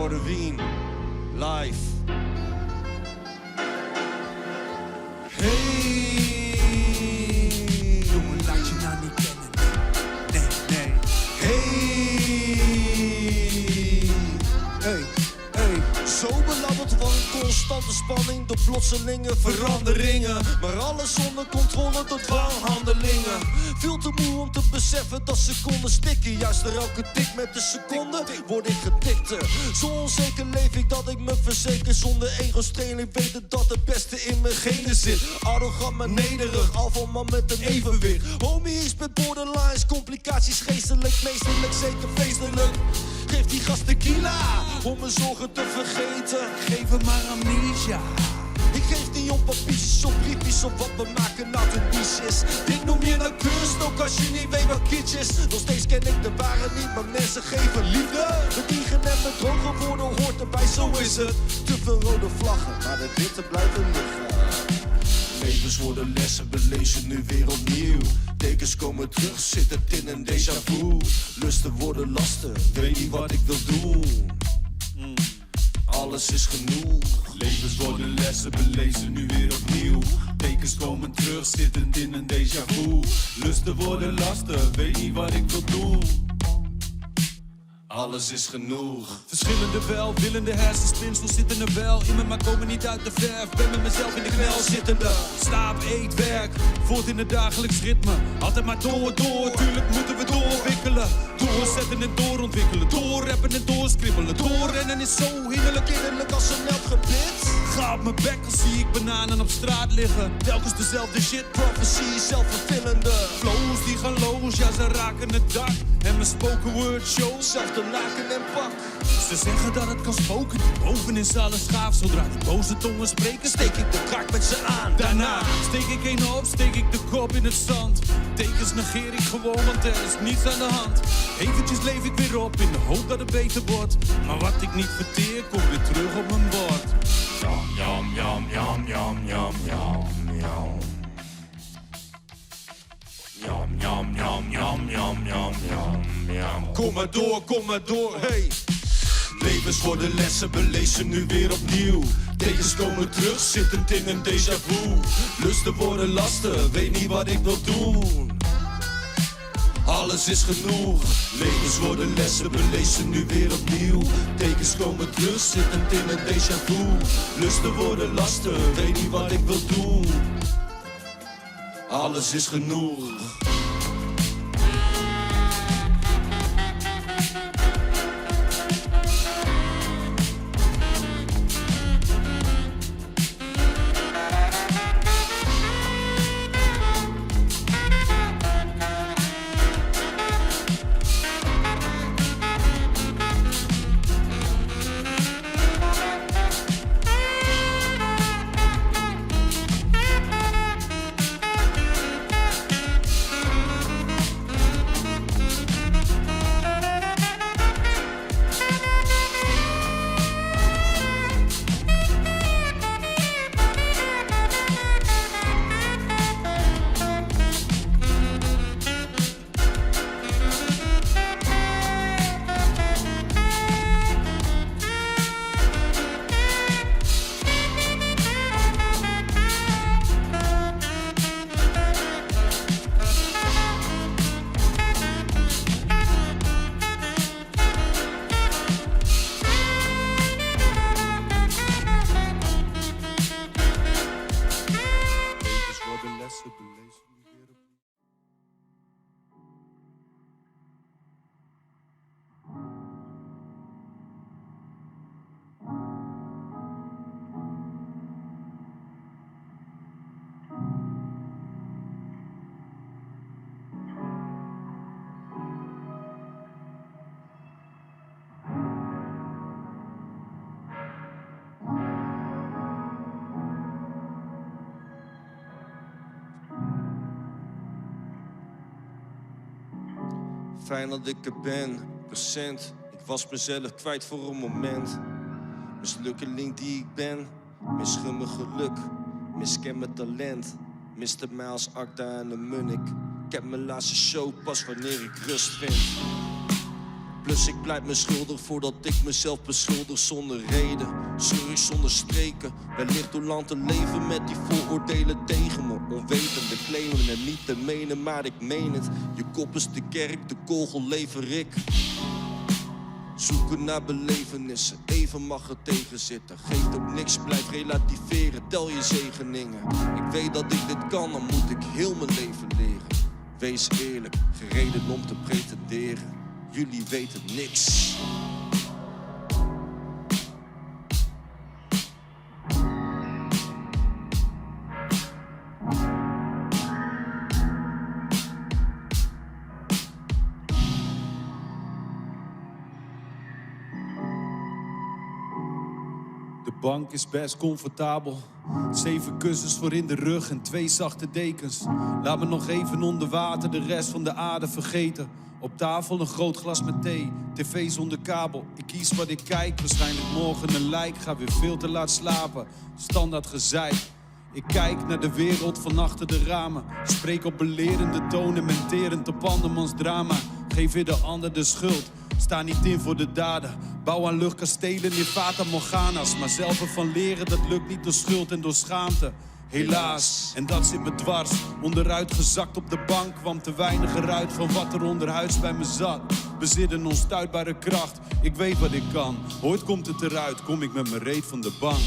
Jordan Wien, live. Hey, jongen, laat je nou niet kennen. Nee. Hey, zo belabberd van een constante spanning door plotselinge veranderingen. Maar alles onder controle door dwanghandelingen. Veel te moe om te beseffen dat seconden stikken. Juist er elke tik met de seconde word ik gedikter. Zo onzeker leef ik dat ik me verzeker. Zonder ego-streling weten dat het beste in mijn genen zit. Arrogant maar nederig, alpha met een evenwicht. Homies met borderlines, complicaties geestelijk. Meesterlijk, zeker feestelijk. Geef die gast tequila om mijn zorgen te vergeten. Geef hem maar amnesia. Ik geef niet op papiertjes of briefjes of wat we maken uit hun niches. Dit noem je nou kunst, ook als je niet weet wat kitsch is. Nog steeds ken ik de waarheid niet, maar mensen geven liefde. Bediegen en met droge woorden hoort erbij, zo is het. Te veel rode vlaggen, maar de witte blijven liggen. Levens worden lessen, we lezen nu weer opnieuw. Tekens komen terug, zit het in een déjà vu. Lusten worden lasten, weet niet wat ik wil doen. Alles is genoeg. Levens worden lessen, we lezen nu weer opnieuw. Tekens komen terug, zittend in een déjà vu. Lusten worden lasten, weet niet wat ik wil doen. Alles is genoeg. Verschillende welwillende hersenspinsels zitten er wel in me, maar komen niet uit de verf. Ben met mezelf in de knel zittende. Slaap, eet, werk, voort in het dagelijks ritme. Altijd maar door, tuurlijk moeten we doorwikkelen. Doorzetten en doorontwikkelen, doorrappen en doorskribbelen. Doorrennen is zo hinderlijk, Kinderlijk als een melkgebit. ga op mijn bek als zie ik bananen op straat liggen. Telkens dezelfde shit, Prophecy, zelfvervullende. flows die gaan los, ja ze raken het dak. En mijn spoken word show, Zelfde laken en pak. ze zeggen dat het kan spoken, boven is alles gaaf. Zodra die boze tongen spreken, Steek ik de krak met ze aan. daarna steek ik een op, steek ik de kop in het zand. Tekens negeer ik gewoon, want er is niets aan de hand. Eventjes leef ik weer op, in de hoop dat het beter wordt. Maar wat ik niet verteer, komt weer terug op mijn bord. Yam, yam, yam, yam, yam, yam, yam. Yam, yam, yam, yam, yam, yam, yam, yam. Kom maar door, hey. Levens worden lessen, we lezen nu weer opnieuw. Tekens komen terug, zittend in een déjà vu. Lusten worden lasten, weet niet wat ik wil doen. Alles is genoeg. Levens worden lessen, we lezen nu weer opnieuw. Tekens komen terug, zittend in een déjà vu. Lusten worden lasten, weet niet wat ik wil doen. Alles is genoeg. Fijn dat ik er ben, procent. Ik was mezelf kwijt voor een moment. Mislukkeling die ik ben, misgun mijn geluk, misken mijn talent. Mr. Miles, Akda en de Munnik. Ik heb mijn laatste show pas wanneer ik rust vind. Plus ik blijf me schuldig voordat ik mezelf beschuldig. Zonder reden, scheur ik zonder streken. Wellicht hoe lang te leven met die vooroordelen tegen me. Onwetende claimen en niet te menen, maar ik meen het. Je kop is de kerk, de kogel lever ik. Zoeken naar belevenissen, even mag er tegen zitten. Geeft ook niks, blijf relativeren, tel je zegeningen. Ik weet dat ik dit kan, dan moet ik heel mijn leven leren. Wees eerlijk, gereden om te pretenderen. Jullie weten niks. De bank is best comfortabel. 7 kussens voor in de rug en 2 zachte dekens. Laat me nog even onder water de rest van de aarde vergeten. Op tafel een groot glas met thee, tv zonder kabel. Ik kies wat ik kijk, waarschijnlijk morgen een lijk. Ga weer veel te laat slapen, standaard gezeik. Ik kijk naar de wereld van achter de ramen. Spreek op belerende tonen, menterend op andermans drama. Geef weer de ander de schuld, sta niet in voor de daden. Bouw aan luchtkastelen in Fata Morgana's. Maar zelf ervan leren, dat lukt niet door schuld en door schaamte. Helaas, en dat zit me dwars. Onderuit gezakt op de bank, kwam te weinig eruit van wat er onderhuids bij me zat. Bezit een onstuitbare kracht, ik weet wat ik kan. Ooit komt het eruit, kom ik met mijn reet van de bank.